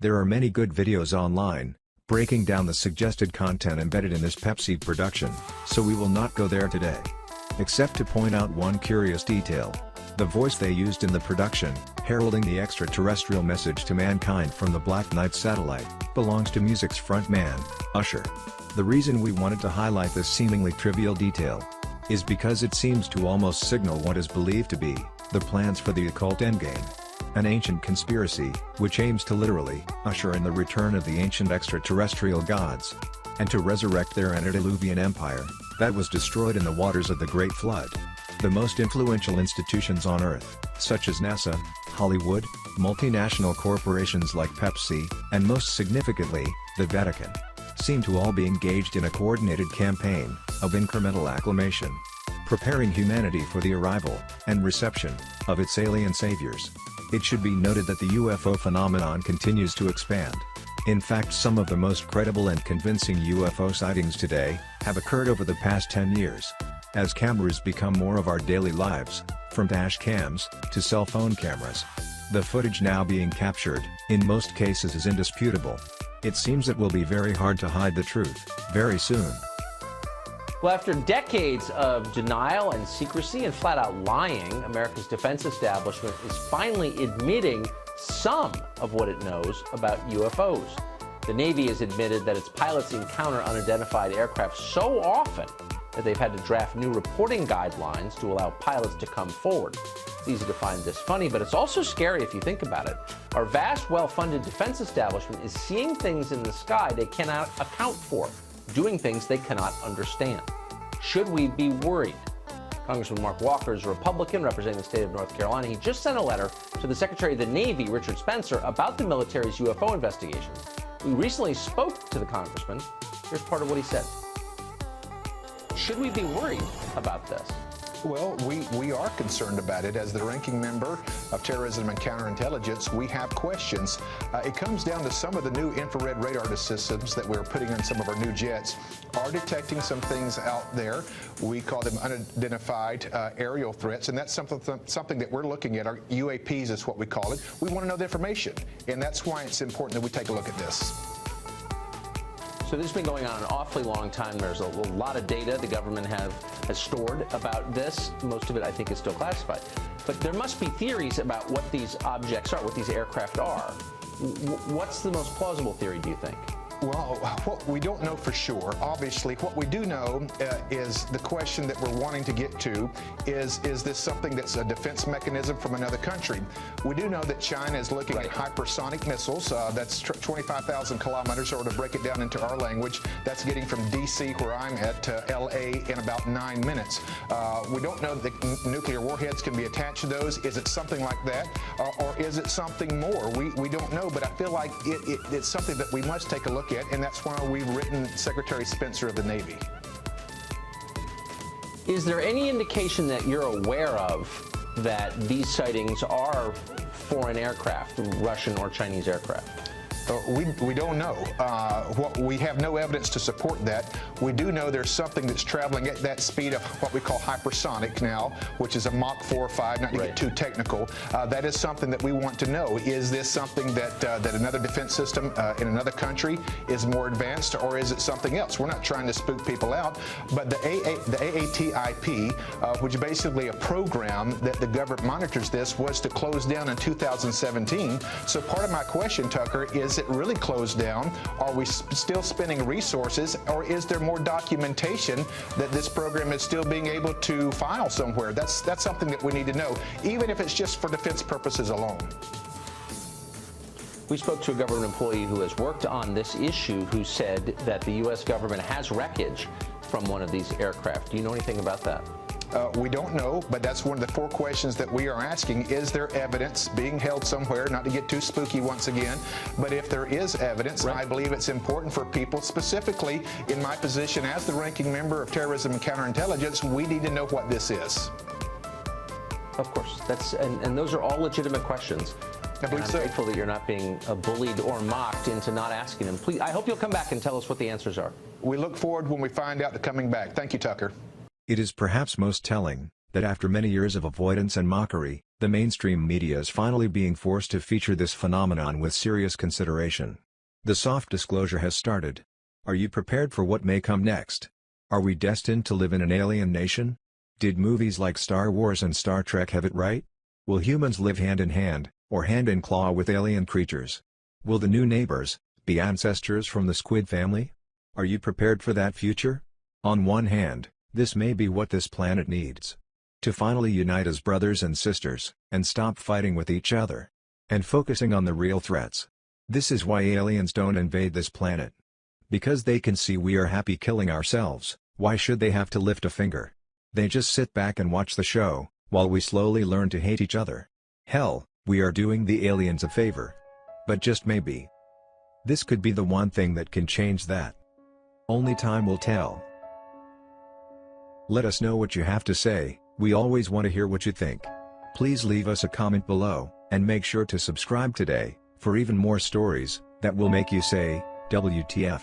There are many good videos online, breaking down the suggested content embedded in this Pepsi production, so we will not go there today. Except to point out one curious detail. The voice they used in the production, heralding the extraterrestrial message to mankind from the Black Knight satellite, belongs to music's frontman, Usher. The reason we wanted to highlight this seemingly trivial detail is because it seems to almost signal what is believed to be the plans for the occult endgame. An ancient conspiracy, which aims to literally usher in the return of the ancient extraterrestrial gods, and to resurrect their antediluvian empire that was destroyed in the waters of the Great Flood. The most influential institutions on Earth, such as NASA, Hollywood, multinational corporations like Pepsi, and most significantly, the Vatican, seem to all be engaged in a coordinated campaign of incremental acclamation, preparing humanity for the arrival and reception of its alien saviors. It should be noted that the UFO phenomenon continues to expand. In fact, some of the most credible and convincing UFO sightings today have occurred over the past 10 years. As cameras become more of our daily lives, from dash cams to cell phone cameras, the footage now being captured, in most cases, is indisputable. It seems it will be very hard to hide the truth very soon. Well, after decades of denial and secrecy and flat-out lying, America's defense establishment is finally admitting some of what it knows about UFOs. The Navy has admitted that its pilots encounter unidentified aircraft so often that they've had to draft new reporting guidelines to allow pilots to come forward. It's easy to find this funny, but it's also scary if you think about it. Our vast, well-funded defense establishment is seeing things in the sky they cannot account for, doing things they cannot understand. Should we be worried? Congressman Mark Walker is a Republican representing the state of North Carolina. He just sent a letter to the Secretary of the Navy, Richard Spencer, about the military's UFO investigations. We recently spoke to the congressman. Here's part of what he said. Should we be worried about this? Well, we are concerned about it. As the ranking member of Terrorism and Counterintelligence, we have questions. It comes down to some of the new infrared radar systems that we're putting on some of our new jets are detecting some things out there. We call them unidentified aerial threats, and that's something that we're looking at. Our UAPs is what we call it. We want to know the information, and that's why it's important that we take a look at this. So this has been going on an awfully long time. There's a lot of data the government has stored about this. Most of it, I think, is still classified. But there must be theories about what these objects are, what these aircraft are. What's the most plausible theory, do you think? Well, we don't know for sure. Obviously, what we do know is the question that we're wanting to get to is this something that's a defense mechanism from another country? We do know that China is looking at hypersonic missiles. That's 25,000 kilometers, or to break it down into our language, that's getting from D.C., where I'm at, to L.A. in about 9 minutes. We don't know that nuclear warheads can be attached to those. Is it something like that, or is it something more? We don't know, but I feel like it's something that we must take a look at, and that's why we've written Secretary Spencer of the Navy. Is there any indication that you're aware of that these sightings are foreign aircraft, Russian or Chinese aircraft? We don't know. We have no evidence to support that. We do know there's something that's traveling at that speed of what we call hypersonic now, which is a Mach 4 or 5, not to get too technical. That is something that we want to know. Is this something that another defense system in another country is more advanced, or is it something else? We're not trying to spook people out, but the AATIP, which is basically a program that the government monitors this, was to close down in 2017. So part of my question, Tucker, is it really closed down? Are we still spending resources, or is there more documentation that this program is still being able to file somewhere? That's something that we need to know, even if it's just for defense purposes alone. We spoke to a government employee who has worked on this issue, who said that the U.S. government has wreckage from one of these aircraft. Do you know anything about that? We don't know, but that's one of the 4 questions that we are asking. Is there evidence being held somewhere? Not to get too spooky once again, but if there is evidence, I believe it's important for people, specifically in my position as the ranking member of Terrorism and Counterintelligence, we need to know what this is. Of course. And those are all legitimate questions. I believe I'm so. grateful that you're not being bullied or mocked into not asking them. Please, I hope you'll come back and tell us what the answers are. We look forward when we find out to coming back. Thank you, Tucker. It is perhaps most telling that after many years of avoidance and mockery, The mainstream media is finally being forced to feature this phenomenon with serious consideration. The soft disclosure has started. Are you prepared for what may come next? Are we destined to live in an alien nation? Did movies like Star Wars and Star Trek have it right? Will humans live hand in hand, or hand in claw with alien creatures? Will the new neighbors be ancestors from the Squid family? Are you prepared for that future? On one hand, this may be what this planet needs. To finally unite as brothers and sisters, and stop fighting with each other. And focusing on the real threats. This is why aliens don't invade this planet. Because they can see we are happy killing ourselves, why should they have to lift a finger? They just sit back and watch the show, while we slowly learn to hate each other. Hell, we are doing the aliens a favor. But just maybe. This could be the one thing that can change that. Only time will tell. Let us know what you have to say, we always want to hear what you think. Please leave us a comment below, and make sure to subscribe today, for even more stories that will make you say, WTF.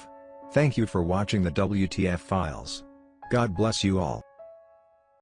Thank you for watching the WTF Files. God bless you all.